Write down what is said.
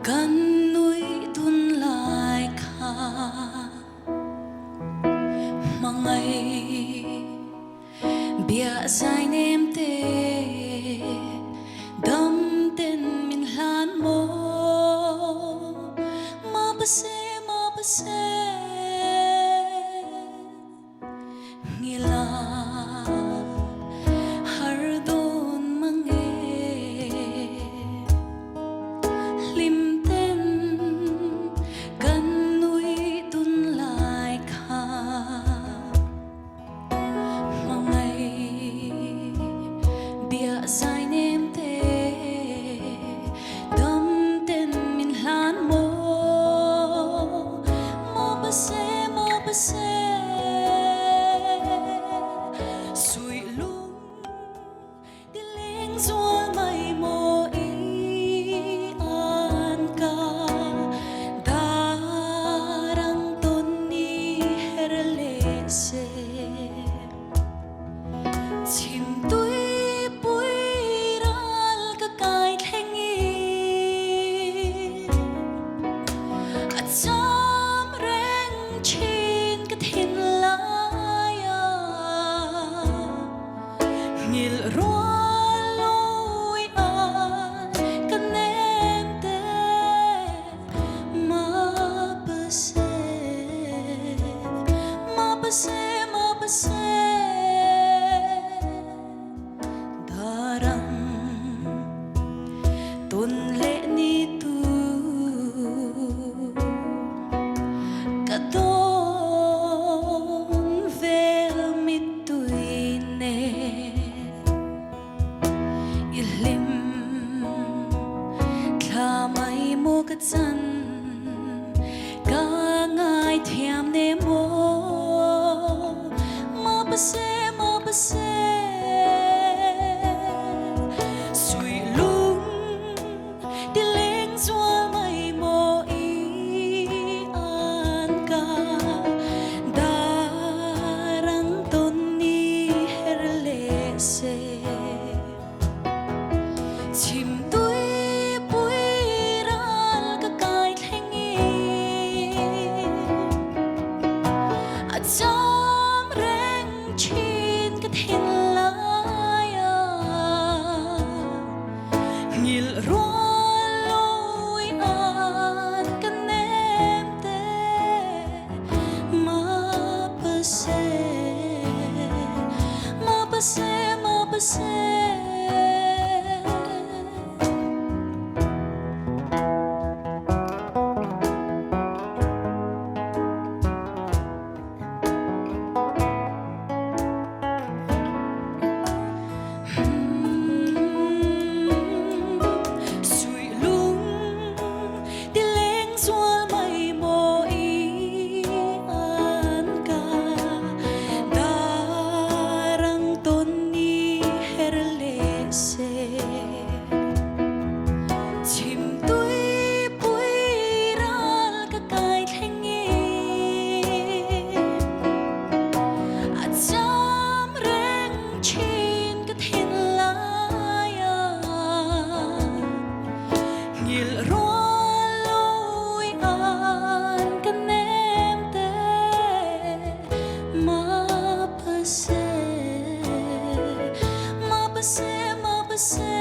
Kan núi tuôn lại khá mà ngày bia dài nem tê đâm tên mình lan mô mà bơ se ngila har don mange lim tên kan núi tuôn lại khá mà ngày bia dài nem tê đâm tên mình lan mô mà bơ se sui lung đi lên gió mây mô y an ca darang ton ni herle se chim tui pui ral ka kai thengi acham reng chin ka thin laya ngil rual loi an ka nem te ma pa se darang ton le ni tu ka don vel mit tuine ilim tlamai mo ka chan ka ngai thiam ne mo ma pa se sui lung đi lên gió mây mô y an ca darang ton ni herle se chim tui pui ral ka kai thengi acham reng chin ka thin laya ngil rual loi an ka nem te ma pa se sui lung đi lên gió mây mô y an ca darang ton ni herle se chim tui pui ral ka kai thengi acham reng chin ka thin laya ngil rual loi an ka nem te ma pa se